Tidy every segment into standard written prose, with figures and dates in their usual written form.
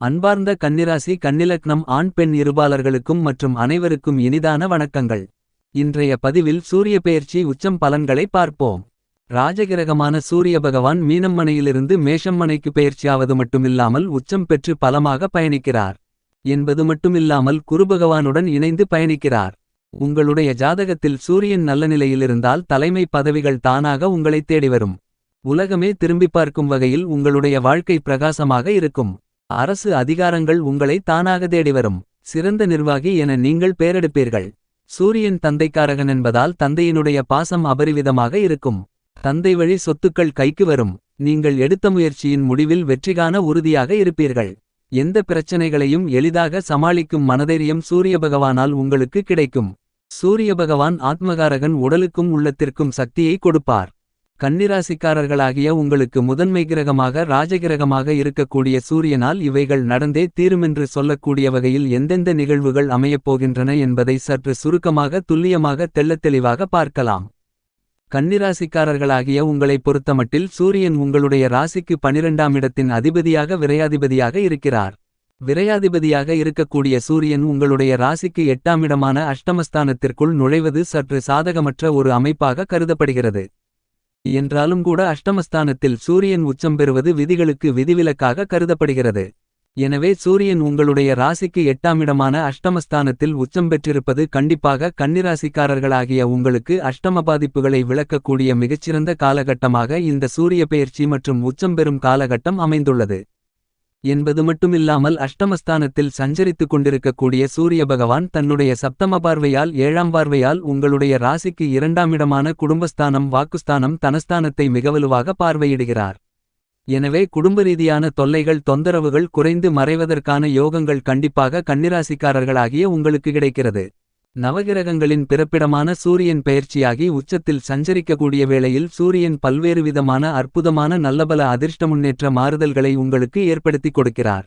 அன்பார்ந்த கன்னிராசி கன்னிலக்னம் ஆண் பெண் இருபாலர்களுக்கும் மற்றும் அனைவருக்கும் இனிதான வணக்கங்கள். இன்றைய பதிவில் சூரிய பெயர்ச்சி உச்சம் பலன்களை பார்ப்போம். ராஜகிரகமான சூரிய பகவான் மீனம் மனையிலிருந்து மேஷம் மனைக்கு பெயர்ச்சியாவது மட்டுமில்லாமல் உச்சம் பெற்று பலமாக பயணிக்கிறார் என்பது மட்டுமில்லாமல் குருபகவானுடன் இணைந்து பயணிக்கிறார். உங்களுடைய ஜாதகத்தில் சூரியன் நல்ல நிலையில் இருந்தால் தலைமை பதவிகள் தானாக உங்களை தேடிவரும். உலகமே திரும்பி பார்க்கும் வகையில் உங்களுடைய வாழ்க்கை பிரகாசமாக இருக்கும். அரசு அதிகாரங்கள் உங்களை தானாக தேடிவரும். சிறந்த நிர்வாகி என நீங்கள் பெயரெடுப்பீர்கள். சூரியன் தந்தைக்காரகன் என்பதால் தந்தையினுடைய பாசம் அபரிவிதமாக இருக்கும். தந்தை வழி சொத்துக்கள் கைக்கு வரும். நீங்கள் எடுத்த முயற்சியின் முடிவில் வெற்றிகாண உறுதியாக இருப்பீர்கள். எந்த பிரச்சனைகளையும் எளிதாக சமாளிக்கும் மனதைரியம் சூரிய பகவானால் உங்களுக்கு கிடைக்கும். சூரிய பகவான் ஆத்மகாரகன், உடலுக்கும் உள்ளத்திற்கும் சக்தியை கொடுப்பார். கன்னிராசிக்காரர்களாகிய உங்களுக்கு முதன்மை கிரகமாக ராஜகிரகமாக இருக்கக்கூடிய சூரியனால் இவைகள் நடந்தே தீருமென்று சொல்லக்கூடிய வகையில் எந்தெந்த நிகழ்வுகள் அமையப்போகின்றன என்பதை சற்று சுருக்கமாக துல்லியமாக தெள்ளத்தெளிவாக பார்க்கலாம். கன்னிராசிக்காரர்களாகிய உங்களைப் பொறுத்தமட்டில் சூரியன் உங்களுடைய ராசிக்கு 12ஆம் இடத்தின் அதிபதியாக விரையாதிபதியாக இருக்கிறார். விரையாதிபதியாக இருக்கக்கூடிய சூரியன் உங்களுடைய ராசிக்கு 8ஆம் இடமான அஷ்டமஸ்தானத்திற்குள் நுழைவது சற்று சாதகமற்ற ஒரு அமைப்பாக கருதப்படுகிறது. என்றாலும் கூட அஷ்டமஸ்தானத்தில் சூரியன் உச்சம் பெறுவது விதிகளுக்கு விதிவிலக்காக கருதப்படுகிறது. எனவே சூரியன் உங்களுடைய ராசிக்கு 8ஆம் இடமான அஷ்டமஸ்தானத்தில் உச்சம் பெற்றிருப்பது கண்டிப்பாக கன்னிராசிக்காரர்களாகிய உங்களுக்கு அஷ்டம பாதிப்புகளை விளக்கக்கூடிய மிகச்சிறந்த காலகட்டமாக இந்த சூரிய பெயர்ச்சி மற்றும் உச்சம் பெறும் காலகட்டம் அமைந்துள்ளது என்பது மட்டுமில்லாமல் அஷ்டமஸ்தானத்தில் சஞ்சரித்துக் கொண்டிருக்கக்கூடிய சூரிய பகவான் தன்னுடைய சப்தம பார்வையால் 7ஆம் பார்வையால் உங்களுடைய ராசிக்கு 2ஆம் இடமான குடும்பஸ்தானம், வாக்குஸ்தானம், தனஸ்தானத்தை மிகவலுவாக பார்வையிடுகிறார். எனவே குடும்ப ரீதியான தொல்லைகள், தொந்தரவுகள் குறைந்து மறைவதற்கான யோகங்கள் கண்டிப்பாக கன்னிராசிக்காரர்களாகிய உங்களுக்கு கிடைக்கிறது. நவகிரகங்களின் பிறப்பிடமான சூரியன் பெயர்ச்சியாகி உச்சத்தில் சஞ்சரிக்கக்கூடிய வேளையில் சூரியன் பல்வேறு விதமான அற்புதமான நல்லபல அதிர்ஷ்ட முன்னேற்ற மாறுதல்களை உங்களுக்கு ஏற்படுத்தி கொடுக்கிறார்.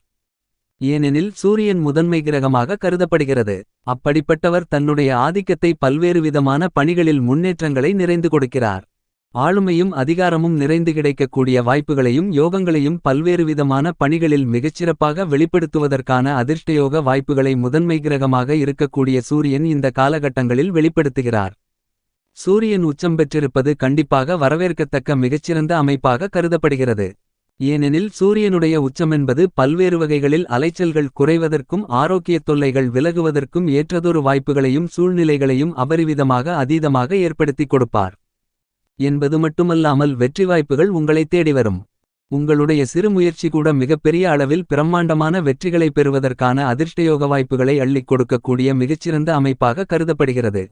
ஏனெனில் சூரியன் முதன்மை கிரகமாக கருதப்படுகிறது. அப்படிப்பட்டவர் தன்னுடைய ஆதிக்கத்தை பல்வேறு விதமான பணிகளில் முன்னேற்றங்களை நிறைந்து கொடுக்கிறார். ஆளுமையும் அதிகாரமும் நிறைந்து கிடைக்கக்கூடிய வாய்ப்புகளையும் யோகங்களையும் பல்வேறு விதமான பணிகளில் மிகச்சிறப்பாக வெளிப்படுத்துவதற்கான அதிர்ஷ்டயோக வாய்ப்புகளை முதன்மை கிரகமாக இருக்கக்கூடிய சூரியன் இந்த காலகட்டங்களில் வெளிப்படுத்துகிறார். சூரியன் உச்சம் பெற்றிருப்பது கண்டிப்பாக வரவேற்கத்தக்க மிகச்சிறந்த அமைப்பாக கருதப்படுகிறது. ஏனெனில் சூரியனுடைய உச்சமென்பது பல்வேறு வகைகளில் அலைச்சல்கள் குறைவதற்கும் ஆரோக்கியத் தொல்லைகள் விலகுவதற்கும் ஏற்றதொரு வாய்ப்புகளையும் சூழ்நிலைகளையும் அபரிவிதமாக அதீதமாக ஏற்படுத்தி கொடுப்பார் என்பது மட்டுமல்லாமல் வெற்றி வாய்ப்புகள் உங்களை தேடிவரும். உங்களுடைய சிறு முயற்சி கூட மிகப்பெரிய அளவில் பிரம்மாண்டமான வெற்றிகளை பெறுவதற்கான அதிர்ஷ்டயோக வாய்ப்புகளை அள்ளிக் கொடுக்கக்கூடிய மிகச்சிறந்த அமைப்பாக கருதப்படுகிறது.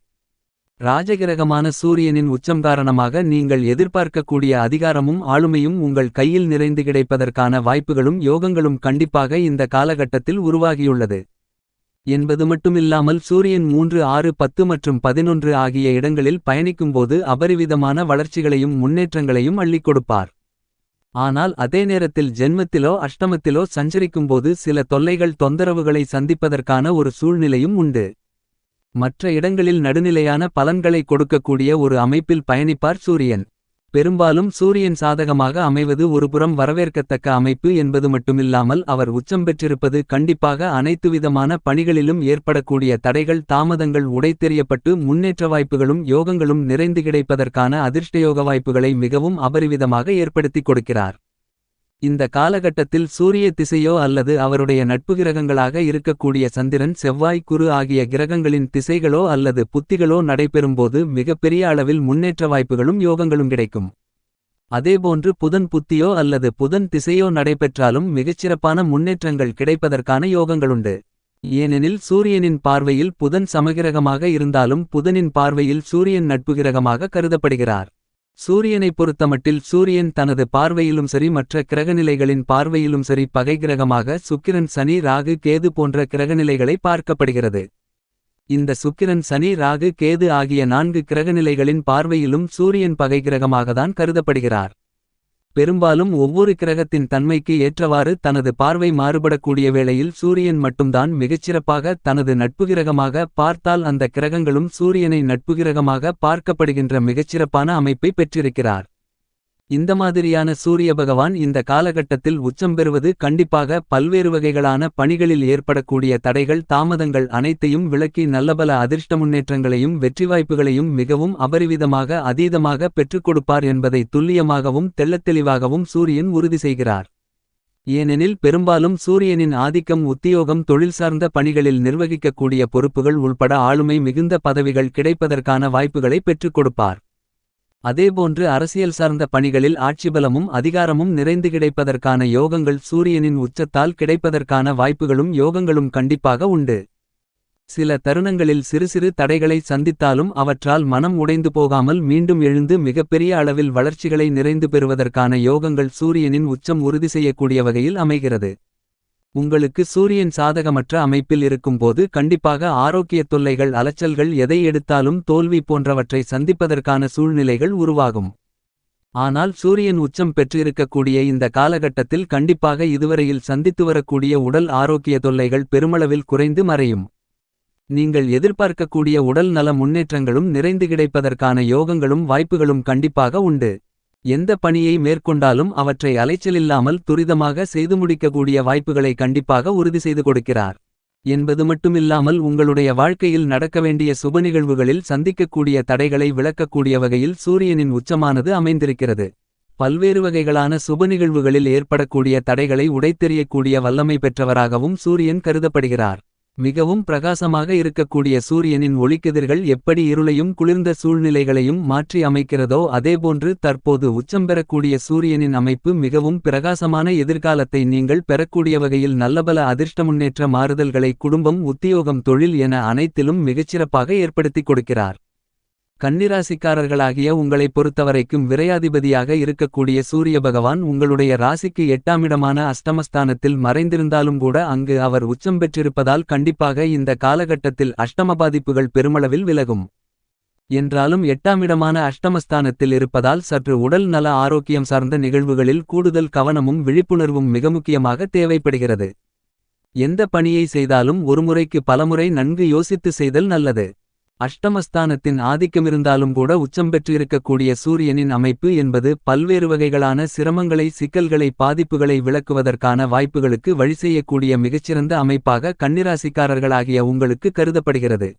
ராஜகிரகமான சூரியனின் உச்சம் காரணமாக நீங்கள் எதிர்பார்க்கக்கூடிய அதிகாரமும் ஆளுமையும் உங்கள் கையில் நிறைந்து கிடைப்பதற்கான வாய்ப்புகளும் யோகங்களும் கண்டிப்பாக இந்த காலகட்டத்தில் உருவாகியுள்ளது என்பது மட்டுமில்லாமல் சூரியன் 3, 6, 10 மற்றும் 11 ஆகிய இடங்களில் பயணிக்கும்போது அபரிவிதமான வளர்ச்சிகளையும் முன்னேற்றங்களையும் அள்ளிக் கொடுப்பார். ஆனால் அதே நேரத்தில் ஜென்மத்திலோ அஷ்டமத்திலோ சஞ்சரிக்கும்போது சில தொல்லைகள், தொந்தரவுகளை சந்திப்பதற்கான ஒரு சூழ்நிலையும் உண்டு. மற்ற இடங்களில் நடுநிலையான பலன்களை கொடுக்கக்கூடிய ஒரு அமைப்பில் பயணிப்பார் சூரியன். பெரும்பாலும் சூரியன் சாதகமாக அமைவது ஒருபுறம் வரவேற்கத்தக்க அமைப்பு என்பது மட்டுமில்லாமல் அவர் உச்சம் பெற்றிருப்பது கண்டிப்பாக அனைத்து விதமான பணிகளிலும் ஏற்படக்கூடிய தடைகள், தாமதங்கள் உடைத்தெறியப்பட்டு முன்னேற்ற வாய்ப்புகளும் யோகங்களும் நிறைந்து கிடைப்பதற்கான அதிர்ஷ்டயோக வாய்ப்புகளை மிகவும் அபரிவிதமாக ஏற்படுத்தி கொடுக்கிறார். இந்த காலகட்டத்தில் சூரிய திசையோ அல்லது அவருடைய நட்பு கிரகங்களாக இருக்கக்கூடிய சந்திரன், செவ்வாய், குரு ஆகிய கிரகங்களின் திசைகளோ அல்லது புத்திகளோ நடைபெறும்போது மிகப்பெரிய அளவில் முன்னேற்ற வாய்ப்புகளும் யோகங்களும் கிடைக்கும். அதேபோன்று புதன் புத்தியோ அல்லது புதன் திசையோ நடைபெற்றாலும் மிகச்சிறப்பான முன்னேற்றங்கள் கிடைப்பதற்கான யோகங்களுண்டு. ஏனெனில் சூரியனின் பார்வையில் புதன் சமகிரகமாக இருந்தாலும் புதனின் பார்வையில் சூரியன் நட்பு கிரகமாக கருதப்படுகிறார். சூரியனை பொறுத்தமட்டில் சூரியன் தனது பார்வையிலும் சரி மற்ற கிரகநிலைகளின் பார்வையிலும் சரி பகை கிரகமாக சுக்கிரன், சனி, ராகு, கேது போன்ற கிரகநிலைகளை பார்க்கப்படுகிறது. இந்த சுக்கிரன், சனி, ராகு, கேது ஆகிய 4 கிரகநிலைகளின் பார்வையிலும் சூரியன் பகை கிரகமாகத்தான் கருதப்படுகிறார். பெரும்பாலும் ஒவ்வொரு கிரகத்தின் தன்மைக்கு ஏற்றவாறு தனது பார்வை மாறுபடக்கூடிய வேளையில் சூரியன் மட்டும்தான் மிகச்சிறப்பாக தனது நட்புகிரகமாக பார்த்தால் அந்த கிரகங்களும் சூரியனை நட்புகிரகமாக பார்க்கப்படுகின்ற மிகச்சிறப்பான அமைப்பை பெற்றிருக்கிறார். இந்த மாதிரியான சூரிய பகவான் இந்த காலகட்டத்தில் உச்சம் பெறுவது கண்டிப்பாக பல்வேறு வகைகளான பணிகளில் ஏற்படக்கூடிய தடைகள் தாமதங்கள் அனைத்தையும் விலக்கி நல்லபல அதிர்ஷ்ட முன்னேற்றங்களையும் வெற்றி வாய்ப்புகளையும் மிகவும் அபரிவிதமாக அதீதமாக பெற்றுக் கொடுப்பார் என்பதை துல்லியமாகவும் தெள்ளத்தெளிவாகவும் சூரியன் உறுதி செய்கிறார். ஏனெனில் பெரும்பாலும் சூரியனின் ஆதிக்கம் உத்தியோகம் தொழில் சார்ந்த பணிகளில் நிர்வகிக்கக்கூடிய பொறுப்புகள் உள்பட ஆளுமை மிகுந்த பதவிகள் கிடைப்பதற்கான வாய்ப்புகளை பெற்றுக் கொடுப்பார். அதேபோன்று அரசியல் சார்ந்த பணிகளில் ஆட்சிபலமும் அதிகாரமும் நிறைந்து கிடைப்பதற்கான யோகங்கள் சூரியனின் உச்சத்தால் கிடைப்பதற்கான வாய்ப்புகளும் யோகங்களும் கண்டிப்பாக உண்டு. சில தருணங்களில் சிறு சிறு தடைகளை சந்தித்தாலும் அவற்றால் மனம் உடைந்து போகாமல் மீண்டும் எழுந்து மிகப்பெரிய அளவில் வளர்ச்சிகளை நிறைந்து பெறுவதற்கான யோகங்கள் சூரியனின் உச்சம் உறுதி செய்யக்கூடிய வகையில் அமைகிறது. உங்களுக்கு சூரியன் சாதகமற்ற அமைப்பில் இருக்கும்போது கண்டிப்பாக ஆரோக்கியத் தொல்லைகள் அலைச்சல்கள் எதை எடுத்தாலும் தோல்வி போன்றவற்றை சந்திப்பதற்கான சூழ்நிலைகள் உருவாகும். ஆனால் சூரியன் உச்சம் பெற்றிருக்கக்கூடிய இந்த காலகட்டத்தில் கண்டிப்பாக இதுவரையில் சந்தித்து வரக்கூடிய உடல் ஆரோக்கிய தொல்லைகள் பெருமளவில் குறைந்து மறையும். நீங்கள் எதிர்பார்க்கக்கூடிய உடல் நல முன்னேற்றங்களும் நிறைந்து கிடைப்பதற்கான யோகங்களும் வாய்ப்புகளும் கண்டிப்பாக உண்டு. எந்த பணியை மேற்கொண்டாலும் அவற்றை அலைச்சலில்லாமல் துரிதமாக செய்து முடிக்கக்கூடிய வாய்ப்புகளை கண்டிப்பாக உறுதி செய்து கொடுக்கிறார் என்பது மட்டுமில்லாமல் உங்களுடைய வாழ்க்கையில் நடக்க வேண்டிய சுப நிகழ்வுகளில் சந்திக்கக்கூடிய தடைகளை விளக்கக்கூடிய வகையில் சூரியனின் உச்சமானது அமைந்திருக்கிறது. பல்வேறு வகைகளான சுப நிகழ்வுகளில் ஏற்படக்கூடிய தடைகளை உடைத்தெறியக்கூடிய வல்லமை பெற்றவராகவும் சூரியன் கருதப்படுகிறார். மிகவும் பிரகாசமாக இருக்கக்கூடிய சூரியனின் ஒளிக்கதிர்கள் எப்படி இருளையும் குளிர்ந்த சூழ்நிலைகளையும் மாற்றி அமைக்கிறதோ அதேபோன்று தற்போது உச்சம் பெறக்கூடிய சூரியனின் அமைப்பு மிகவும் பிரகாசமான எதிர்காலத்தை நீங்கள் பெறக்கூடிய வகையில் நல்லபல அதிர்ஷ்ட முன்னேற்ற மாறுதல்களை குடும்பம் உத்தியோகம் தொழில் என அனைத்திலும் மிகச்சிறப்பாக ஏற்படுத்திக் கொடுக்கிறார். கன்னிராசிக்காரர்களாகிய உங்களைப் பொறுத்தவரைக்கும் விரையாதிபதியாக இருக்கக்கூடிய சூரிய பகவான் உங்களுடைய ராசிக்கு 8ஆம் இடமான அஷ்டமஸ்தானத்தில் மறைந்திருந்தாலும் கூட அங்கு அவர் உச்சம் பெற்றிருப்பதால் கண்டிப்பாக இந்த காலகட்டத்தில் அஷ்டம பாதிப்புகள் பெருமளவில் விலகும். என்றாலும் 8ஆம் இடமான அஷ்டமஸ்தானத்தில் இருப்பதால் சற்று உடல் நல ஆரோக்கியம் சார்ந்த நிகழ்வுகளில் கூடுதல் கவனமும் விழிப்புணர்வும் மிக முக்கியமாக தேவைப்படுகிறது. எந்த பணியை செய்தாலும் ஒருமுறைக்கு பலமுறை நன்கு யோசித்து செய்தல் நல்லது. அஷ்டமஸ்தானத்தின் ஆதிக்கமிருந்தாலும் கூட உச்சம் பெற்றிருக்கக்கூடிய சூரியனின் அமைப்பு என்பது பல்வேறு வகைகளான சிரமங்களை சிக்கல்களை பாதிப்புகளை விளக்குவதற்கான வாய்ப்புகளுக்கு வழிசெய்யக்கூடிய மிகச்சிறந்த அமைப்பாக கன்னிராசிக்காரர்களாகிய உங்களுக்கு கருதப்படுகிறது.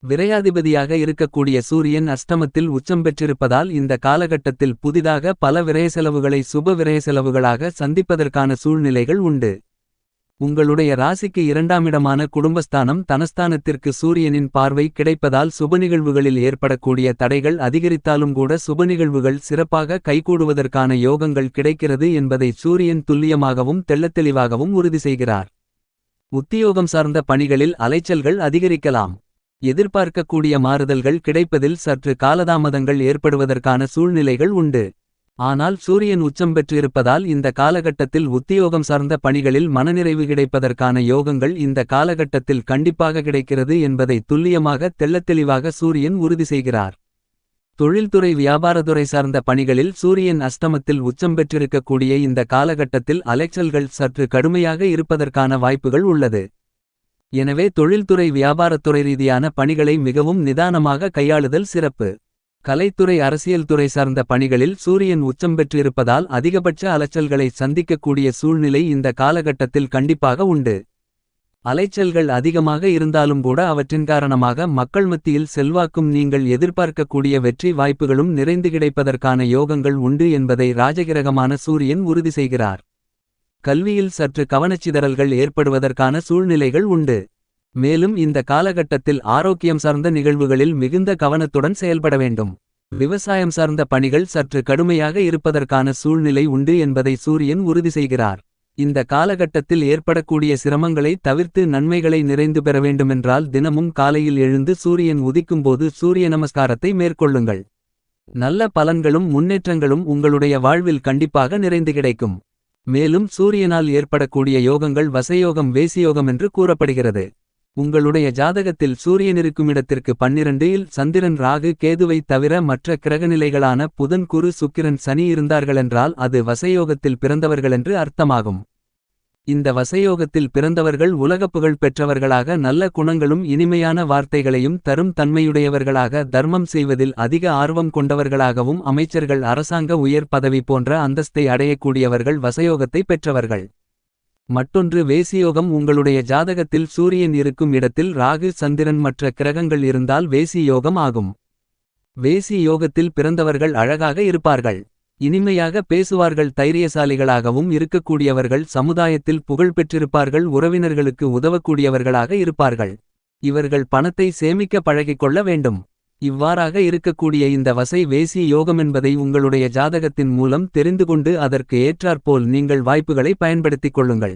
விரையாதிபதியாக இருக்கக்கூடிய சூரியன் அஷ்டமத்தில் உச்சம் பெற்றிருப்பதால் இந்த காலகட்டத்தில் புதிதாக பல விரயசெலவுகளை சுப விரயசெலவுகளாக சந்திப்பதற்கான சூழ்நிலைகள் உண்டு. உங்களுடைய ராசிக்கு 2ஆம் இடமான குடும்பஸ்தானம் தனஸ்தானத்திற்கு சூரியனின் பார்வை கிடைப்பதால் சுபநிகழ்வுகளில் ஏற்படக்கூடிய தடைகள் அதிகரித்தாலும் கூட சுபநிகழ்வுகள் சிறப்பாக கைகூடுவதற்கான யோகங்கள் கிடைக்கிறது என்பதை சூரியன் துல்லியமாகவும் தெள்ளத்தெளிவாகவும் உறுதி செய்கிறார். உத்தியோகம் சார்ந்த பணிகளில் அலைச்சல்கள் அதிகரிக்கலாம். எதிர்பார்க்கக்கூடிய மாறுதல்கள் கிடைப்பதில் சற்று காலதாமதங்கள் ஏற்படுவதற்கான சூழ்நிலைகள் உண்டு. ஆனால் சூரியன் உச்சம் பெற்றிருப்பதால் இந்த காலகட்டத்தில் உத்தியோகம் சார்ந்த பணிகளில் மனநிறைவு கிடைப்பதற்கான யோகங்கள் இந்த காலகட்டத்தில் கண்டிப்பாக கிடைக்கிறது என்பதை துல்லியமாக தெள்ளத்தெளிவாக சூரியன் உறுதி செய்கிறார். தொழில்துறை வியாபாரத்துறை சார்ந்த பணிகளில் சூரியன் அஷ்டமத்தில் உச்சம் பெற்றிருக்கக்கூடிய இந்த காலகட்டத்தில் அலைச்சல்கள் சற்று கடுமையாக இருப்பதற்கான வாய்ப்புகள் உள்ளது. எனவே தொழில்துறை வியாபாரத்துறை ரீதியான பணிகளை மிகவும் நிதானமாக கையாளுதல் சிறப்பு. கலைத்துறை அரசியல் துறை சார்ந்த பணிகளில் சூரியன் உச்சம் பெற்றிருப்பதால் அதிகபட்ச அலைச்சல்களை சந்திக்கக்கூடிய சூழ்நிலை இந்த காலகட்டத்தில் கண்டிப்பாக உண்டு. அலைச்சல்கள் அதிகமாக இருந்தாலும் கூட அவற்றின் காரணமாக மக்கள் மத்தியில் செல்வாக்கும் நீங்கள் எதிர்பார்க்கக்கூடிய வெற்றி வாய்ப்புகளும் நிறைந்து கிடைப்பதற்கான யோகங்கள் உண்டு என்பதை ராஜகிரகமான சூரியன் உறுதி செய்கிறார். கல்வியில் சற்று கவனச்சிதறல்கள் ஏற்படுவதற்கான சூழ்நிலைகள் உண்டு. மேலும் இந்த காலகட்டத்தில் ஆரோக்கியம் சார்ந்த நிகழ்வுகளில் மிகுந்த கவனத்துடன் செயல்பட வேண்டும். விவசாயம் சார்ந்த பணிகள் சற்று கடுமையாக இருப்பதற்கான சூழ்நிலை உண்டு என்பதை சூரியன் உறுதி செய்கிறார். இந்த காலகட்டத்தில் ஏற்படக்கூடிய சிரமங்களை தவிர்த்து நன்மைகளை நிறைந்து பெற வேண்டுமென்றால் தினமும் காலையில் எழுந்து சூரியன் உதிக்கும்போது சூரிய நமஸ்காரத்தை மேற்கொள்ளுங்கள். நல்ல பலன்களும் முன்னேற்றங்களும் உங்களுடைய வாழ்வில் கண்டிப்பாக நிறைந்து கிடைக்கும். மேலும் சூரியனால் ஏற்படக்கூடிய யோகங்கள் வசயோகம் வேசியோகம் என்று கூறப்படுகிறது. உங்களுடைய ஜாதகத்தில் சூரியனிருக்குமிடத்திற்கு 12இல் சந்திரன் ராகு கேதுவை தவிர மற்ற கிரகநிலைகளான புதன் குரு சுக்கிரன் சனி இருந்தார்களென்றால் அது வசயோகத்தில் பிறந்தவர்களென்று அர்த்தமாகும். இந்த வசயோகத்தில் பிறந்தவர்கள் உலகப்புகழ் பெற்றவர்களாக நல்ல குணங்களும் இனிமையான வார்த்தைகளையும் தரும் தன்மையுடையவர்களாக தர்மம் செய்வதில் அதிக ஆர்வம் கொண்டவர்களாகவும் அமைச்சர்கள் அரசாங்க உயர் பதவி போன்ற அந்தஸ்தை அடையக்கூடியவர்கள் வசயோகத்தை பெற்றவர்கள். மற்றொன்று வேசியோகம். உங்களுடைய ஜாதகத்தில் சூரியன் இருக்கும் இடத்தில் ராகு சந்திரன் மற்ற கிரகங்கள் இருந்தால் வேசி யோகம் ஆகும். வேசி யோகத்தில் பிறந்தவர்கள் அழகாக இருப்பார்கள். இனிமையாக பேசுவார்கள். தைரியசாலிகளாகவும் இருக்கக்கூடியவர்கள். சமுதாயத்தில் புகழ் பெற்றிருப்பார்கள். உறவினர்களுக்கு உதவக்கூடியவர்களாக இருப்பார்கள். இவர்கள் பணத்தை சேமிக்க பழகிக்கொள்ள வேண்டும். இவ்வாறாக இருக்கக்கூடிய இந்த வசை வேசி யோகமென்பதை உங்களுடைய ஜாதகத்தின் மூலம் தெரிந்துகொண்டு அதற்கு ஏற்றாற்போல் நீங்கள் வாய்ப்புகளை பயன்படுத்திக் கொள்ளுங்கள்.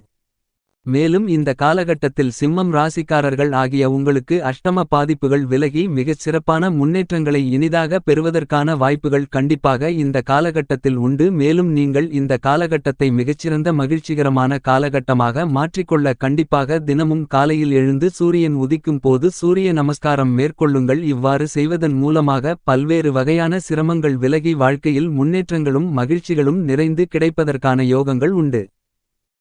மேலும் இந்த காலகட்டத்தில் சிம்மம் ராசிக்காரர்கள் ஆகிய உங்களுக்கு அஷ்டம பாதிப்புகள் விலகி மிகச் சிறப்பான முன்னேற்றங்களை இனிதாக பெறுவதற்கான வாய்ப்புகள் கண்டிப்பாக இந்த காலகட்டத்தில் உண்டு. மேலும் நீங்கள் இந்த காலகட்டத்தை மிகச்சிறந்த மகிழ்ச்சிகரமான காலகட்டமாக மாற்றிக்கொள்ள கண்டிப்பாக தினமும் காலையில் எழுந்து சூரியன் உதிக்கும் போது சூரிய நமஸ்காரம் மேற்கொள்ளுங்கள். இவ்வாறு செய்வதன் மூலமாக பல்வேறு வகையான சிரமங்கள் விலகி வாழ்க்கையில் முன்னேற்றங்களும் மகிழ்ச்சிகளும் நிறைந்து கிடைப்பதற்கான யோகங்கள் உண்டு.